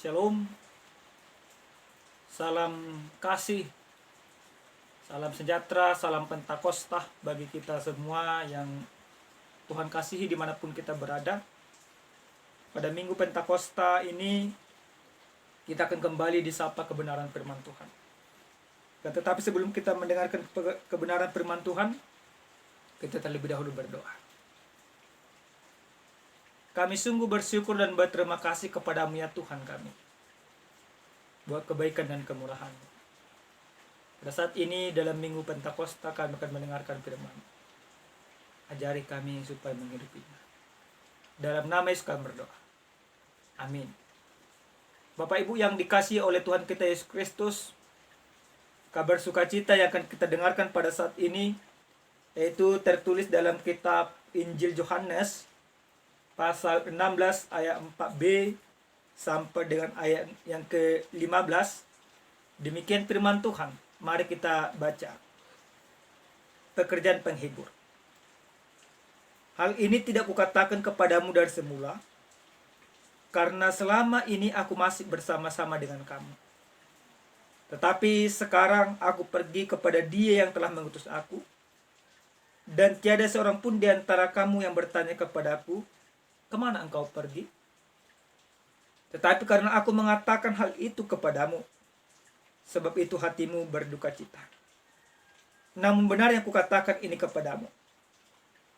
Shalom, salam kasih, salam sejahtera, salam Pentakosta bagi kita semua yang Tuhan kasihi dimanapun kita berada. Pada Minggu Pentakosta ini kita akan kembali disapa kebenaran firman Tuhan. Dan tetapi sebelum kita mendengarkan kebenaran firman Tuhan, kita terlebih dahulu berdoa. Kami sungguh bersyukur dan berterima kasih kepadamu ya Tuhan kami, buat kebaikan dan kemurahan. Pada saat ini dalam Minggu Pentakosta kami akan mendengarkan firman. Ajari kami supaya menghidupinya. Dalam nama Yesus kami berdoa. Amin. Bapak Ibu yang dikasihi oleh Tuhan kita Yesus Kristus, kabar sukacita yang akan kita dengarkan pada saat ini yaitu tertulis dalam kitab Injil Yohanes pasal 16 ayat 4b sampai dengan ayat yang ke-15. Demikian firman Tuhan. Mari kita baca. Pekerjaan penghibur. Hal ini tidak kukatakan kepadamu dari semula, karena selama ini aku masih bersama-sama dengan kamu. Tetapi sekarang aku pergi kepada Dia yang telah mengutus aku, dan tiada seorang pun di antara kamu yang bertanya kepadaku, kemana engkau pergi? Tetapi karena aku mengatakan hal itu kepadamu, sebab itu hatimu berduka cita. Namun benar yang kukatakan ini kepadamu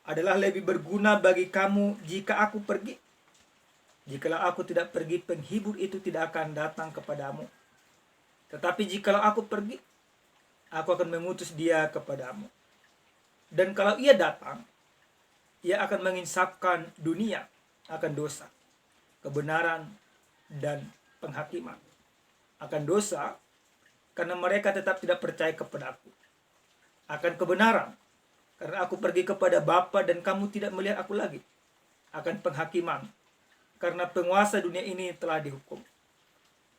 adalah lebih berguna bagi kamu jika aku pergi. Jikalau aku tidak pergi, penghibur itu tidak akan datang kepadamu. Tetapi jikalau aku pergi, aku akan mengutus Dia kepadamu. Dan kalau Ia datang, Ia akan menginsafkan dunia akan dosa, kebenaran, dan penghakiman. Akan dosa, karena mereka tetap tidak percaya kepadaku. Akan kebenaran, karena aku pergi kepada Bapa dan kamu tidak melihat aku lagi. Akan penghakiman, karena penguasa dunia ini telah dihukum.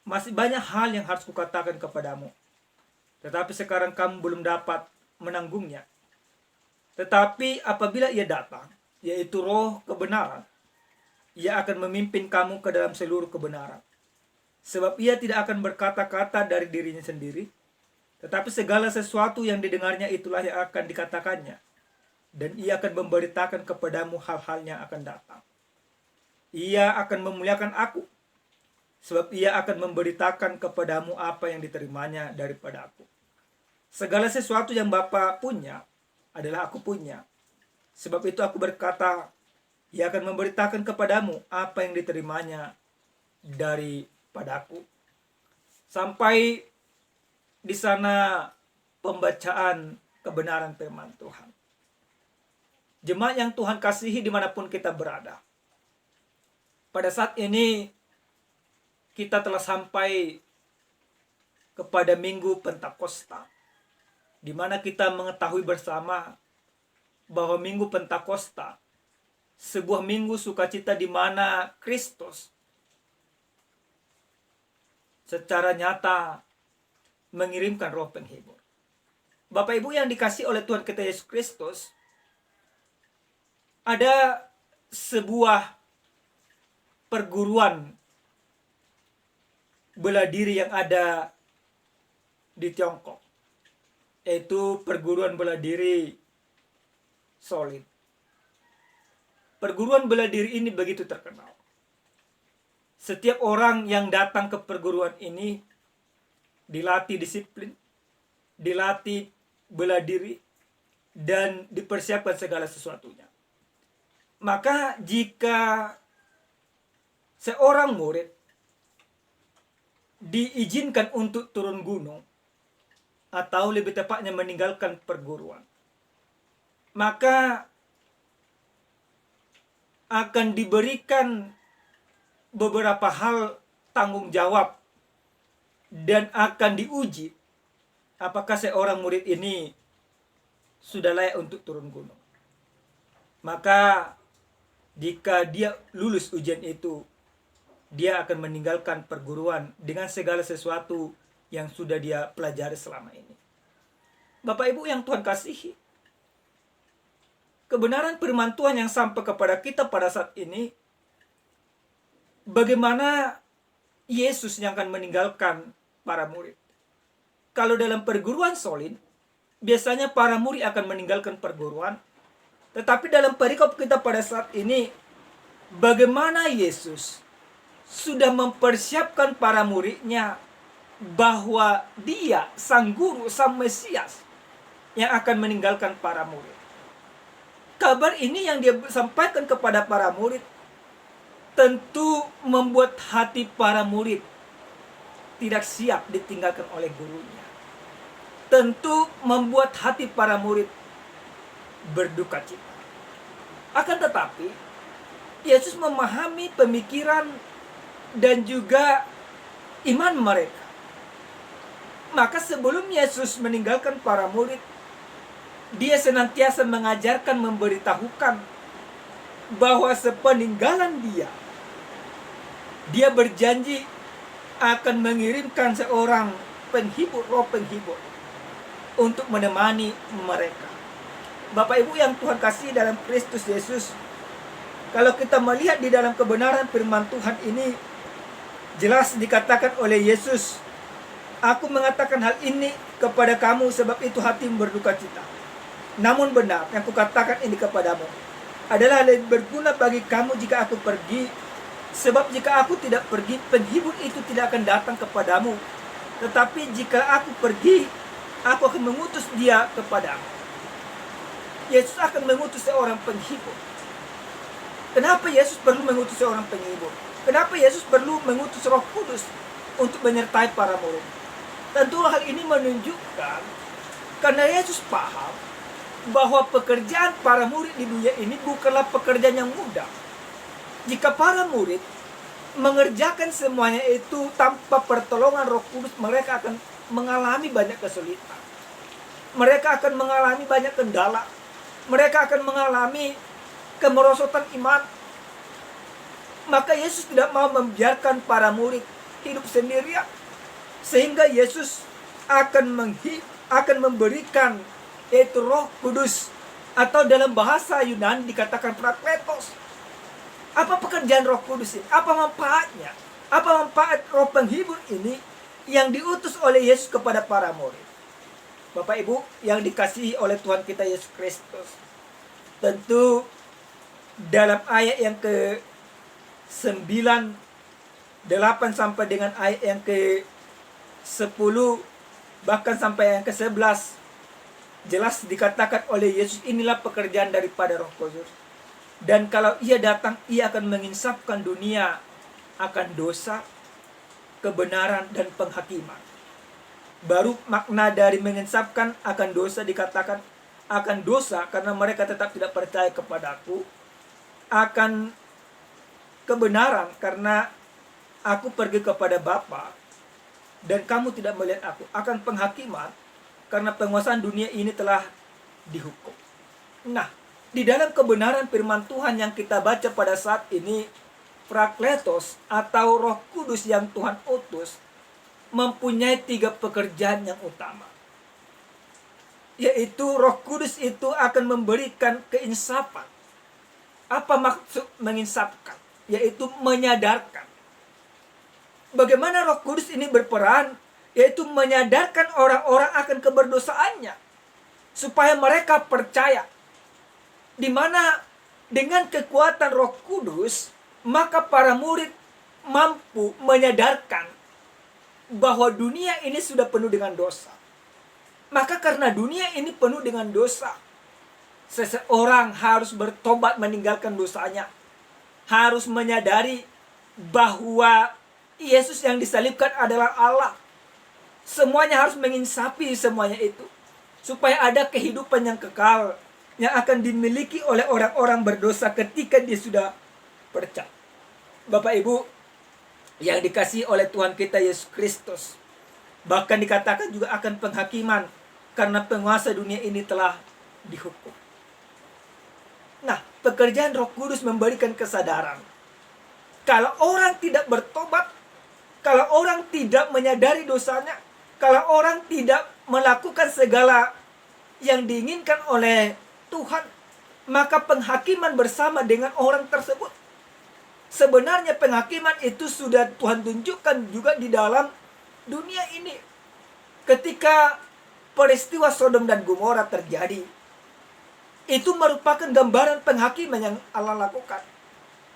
Masih banyak hal yang harus kukatakan kepadamu, tetapi sekarang kamu belum dapat menanggungnya. Tetapi apabila Ia datang, yaitu Roh kebenaran, Ia akan memimpin kamu ke dalam seluruh kebenaran. Sebab Ia tidak akan berkata-kata dari dirinya sendiri, tetapi segala sesuatu yang didengarnya itulah yang akan dikatakannya. Dan Ia akan memberitakan kepadamu hal-hal yang akan datang. Ia akan memuliakan aku, sebab Ia akan memberitakan kepadamu apa yang diterimanya daripada aku. Segala sesuatu yang Bapa punya adalah aku punya. Sebab itu aku berkata, Ia akan memberitakan kepadamu apa yang diterimanya daripadaku. Sampai di sana pembacaan kebenaran firman Tuhan. Jemaat yang Tuhan kasihi dimanapun kita berada. Pada saat ini kita telah sampai kepada Minggu Pentakosta, di mana kita mengetahui bersama bahwa Minggu Pentakosta sebuah minggu sukacita di mana Kristus secara nyata mengirimkan Roh penghibur. Bapak Ibu yang dikasihi oleh Tuhan kita Yesus Kristus, ada sebuah perguruan bela diri yang ada di Tiongkok, yaitu perguruan bela diri Solid. Perguruan bela diri ini begitu terkenal. Setiap orang yang datang ke perguruan ini dilatih disiplin, dilatih bela diri, dan dipersiapkan segala sesuatunya. Maka jika seorang murid diizinkan untuk turun gunung, atau lebih tepatnya meninggalkan perguruan, maka akan diberikan beberapa hal tanggung jawab dan akan diuji apakah seorang murid ini sudah layak untuk turun gunung. Maka jika dia lulus ujian itu, dia akan meninggalkan perguruan dengan segala sesuatu yang sudah dia pelajari selama ini. Bapak Ibu yang Tuhan kasihi, kebenaran firman Tuhan yang sampai kepada kita pada saat ini, bagaimana Yesus yang akan meninggalkan para murid. Kalau dalam perguruan solid, biasanya para murid akan meninggalkan perguruan. Tetapi dalam perikop kita pada saat ini, bagaimana Yesus sudah mempersiapkan para muridnya bahwa dia, sang guru, sang Mesias, yang akan meninggalkan para murid. Kabar ini yang dia sampaikan kepada para murid tentu membuat hati para murid tidak siap ditinggalkan oleh gurunya. Tentu membuat hati para murid berduka cita. Akan tetapi, Yesus memahami pemikiran dan juga iman mereka. Maka sebelum Yesus meninggalkan para murid, dia senantiasa mengajarkan, memberitahukan bahwa sepeninggalan dia berjanji akan mengirimkan seorang penghibur, roh penghibur, untuk menemani mereka. Bapak Ibu yang Tuhan kasih dalam Kristus Yesus, kalau kita melihat di dalam kebenaran firman Tuhan ini, jelas dikatakan oleh Yesus, "Aku mengatakan hal ini kepada kamu sebab itu hatimu berduka cita. Namun benar yang kukatakan ini kepadamu adalah lebih berguna bagi kamu jika aku pergi. Sebab jika aku tidak pergi, penghibur itu tidak akan datang kepadamu. Tetapi jika aku pergi, aku akan mengutus dia kepadamu." Yesus akan mengutus seorang penghibur. Kenapa Yesus perlu mengutus seorang penghibur? Kenapa Yesus perlu mengutus Roh Kudus untuk menyertai para murid? Tentu hal ini menunjukkan karena Yesus paham bahwa pekerjaan para murid di dunia ini bukanlah pekerjaan yang mudah. Jika para murid mengerjakan semuanya itu tanpa pertolongan Roh Kudus, mereka akan mengalami banyak kesulitan. Mereka akan mengalami banyak kendala. Mereka akan mengalami kemerosotan iman. Maka Yesus tidak mau membiarkan para murid hidup sendirian. Sehingga Yesus akan memberikan yaitu Roh Kudus, atau dalam bahasa Yunani dikatakan Parakletos. Apa pekerjaan Roh Kudus ini? Apa manfaatnya? Apa manfaat Roh Penghibur ini yang diutus oleh Yesus kepada para murid? Bapak Ibu yang dikasihi oleh Tuhan kita Yesus Kristus, tentu dalam ayat yang ke-9, 8 sampai dengan ayat yang ke-10, bahkan sampai yang ke-11, jelas dikatakan oleh Yesus, inilah pekerjaan daripada Roh Kudus. Dan kalau ia datang, ia akan menginsafkan dunia akan dosa, kebenaran, dan penghakiman. Baru makna dari menginsafkan akan dosa dikatakan akan dosa karena mereka tetap tidak percaya kepadaku. Akan kebenaran karena aku pergi kepada Bapa dan kamu tidak melihat aku. Akan penghakiman karena penguasaan dunia ini telah dihukum. Nah, di dalam kebenaran firman Tuhan yang kita baca pada saat ini, Parakletos atau Roh Kudus yang Tuhan utus mempunyai 3 pekerjaan yang utama. Yaitu Roh Kudus itu akan memberikan keinsafan. Apa maksud menginsafkan? Yaitu menyadarkan. Bagaimana Roh Kudus ini berperan? Yaitu menyadarkan orang-orang akan keberdosaannya, supaya mereka percaya. Di mana dengan kekuatan Roh Kudus, maka para murid mampu menyadarkan bahwa dunia ini sudah penuh dengan dosa. Maka karena dunia ini penuh dengan dosa, seseorang harus bertobat meninggalkan dosanya. Harus menyadari bahwa Yesus yang disalibkan adalah Allah. Semuanya harus menginsafi semuanya itu, supaya ada kehidupan yang kekal yang akan dimiliki oleh orang-orang berdosa ketika dia sudah percaya. Bapak Ibu yang dikasihi oleh Tuhan kita Yesus Kristus, bahkan dikatakan juga akan penghakiman karena penguasa dunia ini telah dihukum. Nah, pekerjaan Roh Kudus memberikan kesadaran. Kalau orang tidak bertobat, kalau orang tidak menyadari dosanya, kalau orang tidak melakukan segala yang diinginkan oleh Tuhan, maka penghakiman bersama dengan orang tersebut. Sebenarnya penghakiman itu sudah Tuhan tunjukkan juga di dalam dunia ini. Ketika peristiwa Sodom dan Gomora terjadi, itu merupakan gambaran penghakiman yang Allah lakukan.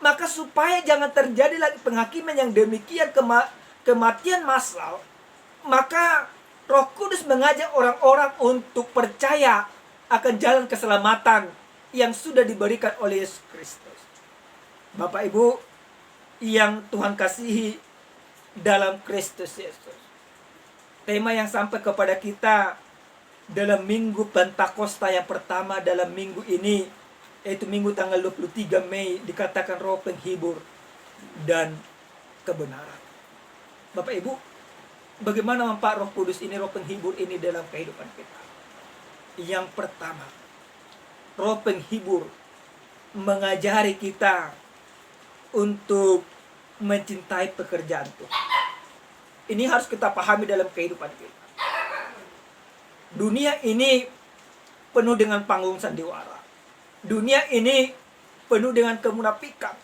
Maka supaya jangan terjadi lagi penghakiman yang demikian, kematian massal, maka Roh Kudus mengajak orang-orang untuk percaya akan jalan keselamatan yang sudah diberikan oleh Yesus Kristus. Bapak Ibu yang Tuhan kasihi dalam Kristus Yesus, tema yang sampai kepada kita dalam minggu Pentakosta yang pertama dalam minggu ini, yaitu minggu tanggal 23 Mei, dikatakan roh penghibur dan kebenaran. Bapak Ibu, bagaimana manfaat Roh Kudus ini, roh penghibur ini dalam kehidupan kita? Yang pertama, roh penghibur mengajari kita untuk mencintai pekerjaan Tuhan. Ini harus kita pahami dalam kehidupan kita. Dunia ini penuh dengan panggung sandiwara. Dunia ini penuh dengan kemunafikan.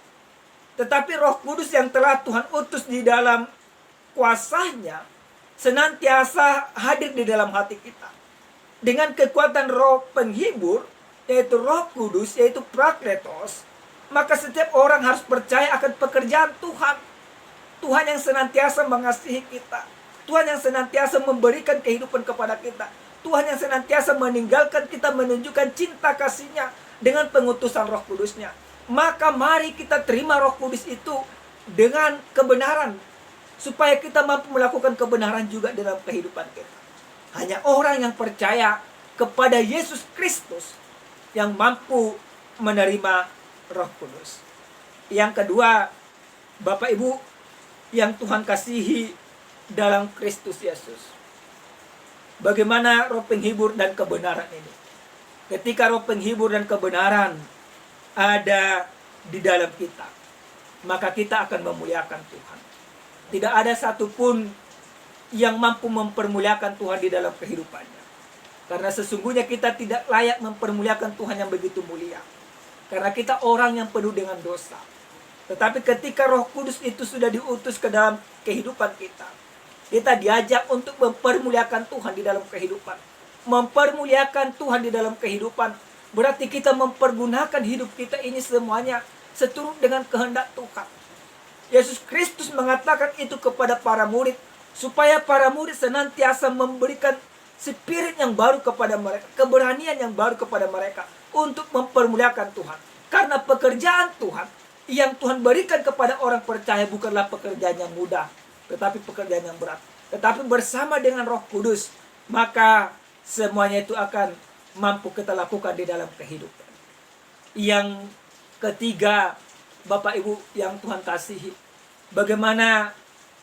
Tetapi Roh Kudus yang telah Tuhan utus di dalam kuasanya senantiasa hadir di dalam hati kita. Dengan kekuatan roh penghibur, yaitu Roh Kudus, yaitu Prakletos, maka setiap orang harus percaya akan pekerjaan Tuhan. Tuhan yang senantiasa mengasihi kita. Tuhan yang senantiasa memberikan kehidupan kepada kita. Tuhan yang senantiasa meninggalkan kita, menunjukkan cinta kasih-Nya dengan pengutusan Roh Kudus-Nya. Maka mari kita terima Roh Kudus itu dengan kebenaran, supaya kita mampu melakukan kebenaran juga dalam kehidupan kita. Hanya orang yang percaya kepada Yesus Kristus yang mampu menerima Roh Kudus. Yang kedua, Bapak Ibu yang Tuhan kasihi dalam Kristus Yesus, bagaimana roh penghibur dan kebenaran ini? Ketika roh penghibur dan kebenaran ada di dalam kita, maka kita akan memuliakan Tuhan. Tidak ada satupun yang mampu mempermuliakan Tuhan di dalam kehidupannya. Karena sesungguhnya kita tidak layak mempermuliakan Tuhan yang begitu mulia. Karena kita orang yang penuh dengan dosa. Tetapi ketika Roh Kudus itu sudah diutus ke dalam kehidupan kita, kita diajak untuk mempermuliakan Tuhan di dalam kehidupan. Mempermuliakan Tuhan di dalam kehidupan berarti kita mempergunakan hidup kita ini semuanya seturut dengan kehendak Tuhan. Yesus Kristus mengatakan itu kepada para murid, supaya para murid senantiasa memberikan spirit yang baru kepada mereka, keberanian yang baru kepada mereka untuk mempermuliakan Tuhan. Karena pekerjaan Tuhan yang Tuhan berikan kepada orang percaya bukanlah pekerjaan yang mudah, tetapi pekerjaan yang berat. Tetapi bersama dengan Roh Kudus, maka semuanya itu akan mampu kita lakukan di dalam kehidupan. Yang ketiga, Bapak Ibu yang Tuhan kasihi, bagaimana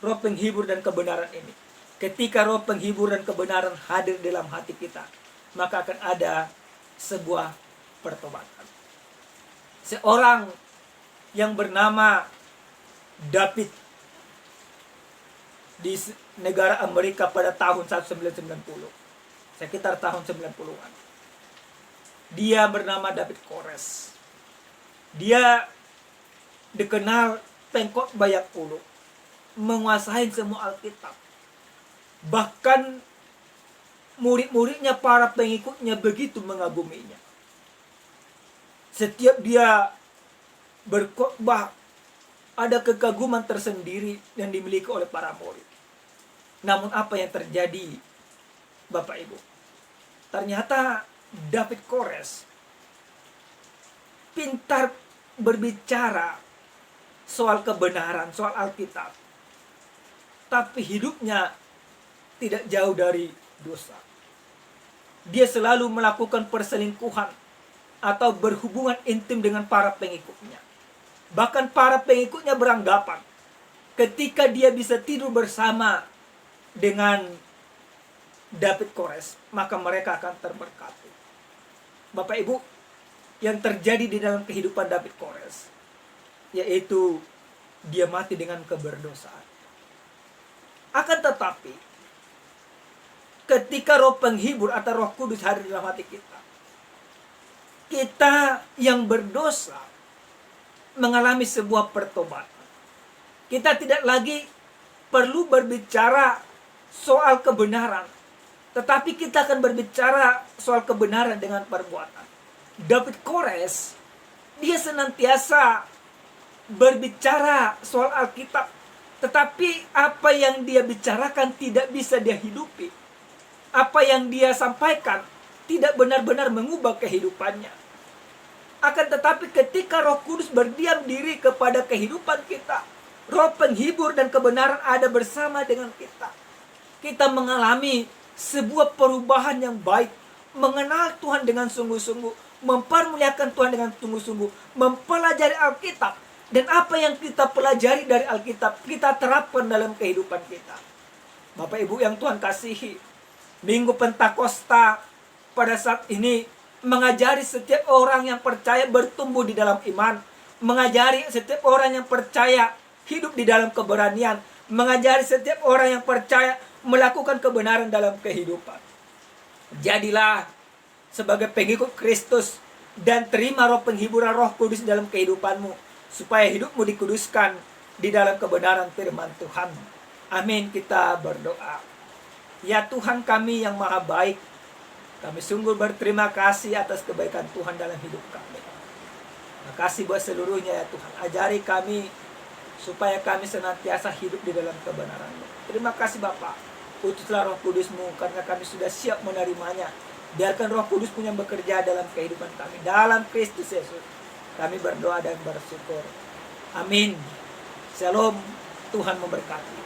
roh penghibur dan kebenaran ini? Ketika roh penghibur dan kebenaran hadir dalam hati kita, maka akan ada sebuah pertobatan. Seorang yang bernama David di negara Amerika pada tahun 1990, sekitar tahun 90-an. Dia bernama David Kores. Dia dikenal pengkot banyak puluh, menguasai semua Alkitab. Bahkan murid-muridnya, para pengikutnya begitu mengaguminya. Setiap dia berkhotbah, ada kekaguman tersendiri yang dimiliki oleh para murid. Namun apa yang terjadi, Bapak Ibu? Ternyata David Kores pintar berbicara soal kebenaran, soal Alkitab. Tapi hidupnya tidak jauh dari dosa. Dia selalu melakukan perselingkuhan atau berhubungan intim dengan para pengikutnya. Bahkan para pengikutnya beranggapan ketika dia bisa tidur bersama dengan David Kores, maka mereka akan terberkati. Bapak Ibu, yang terjadi di dalam kehidupan David Kores, yaitu dia mati dengan keberdosaan. Akan tetapi, ketika roh penghibur atau Roh Kudus hadir dalam hati kita, kita yang berdosa mengalami sebuah pertobatan. Kita tidak lagi perlu berbicara soal kebenaran, tetapi kita akan berbicara soal kebenaran dengan perbuatan. David Kores, dia senantiasa berbicara soal Alkitab, tetapi apa yang dia bicarakan tidak bisa dia hidupi. Apa yang dia sampaikan tidak benar-benar mengubah kehidupannya. Akan tetapi ketika Roh Kudus berdiam diri kepada kehidupan kita, Roh penghibur dan kebenaran ada bersama dengan kita. Kita mengalami sebuah perubahan yang baik, mengenal Tuhan dengan sungguh-sungguh, mempermuliakan Tuhan dengan sungguh-sungguh, mempelajari Alkitab, dan apa yang kita pelajari dari Alkitab kita terapkan dalam kehidupan kita. Bapak Ibu yang Tuhan kasihi, Minggu Pentakosta pada saat ini mengajari setiap orang yang percaya bertumbuh di dalam iman, mengajari setiap orang yang percaya hidup di dalam keberanian, mengajari setiap orang yang percaya melakukan kebenaran dalam kehidupan. Jadilah sebagai pengikut Kristus dan terima roh penghiburan Roh Kudus dalam kehidupanmu, supaya hidupmu dikuduskan di dalam kebenaran firman Tuhan. Amin. Kita berdoa. Ya Tuhan kami yang maha baik, kami sungguh berterima kasih atas kebaikan Tuhan dalam hidup kami. Terima kasih buat seluruhnya ya Tuhan. Ajari kami supaya kami senantiasa hidup di dalam kebenaran-Mu. Terima kasih Bapa. Utuslah Roh Kudus-Mu karena kami sudah siap menerimanya. Biarkan Roh Kudus punya bekerja dalam kehidupan kami. Dalam Kristus Yesus kami berdoa dan bersyukur. Amin. Shalom. Tuhan memberkati.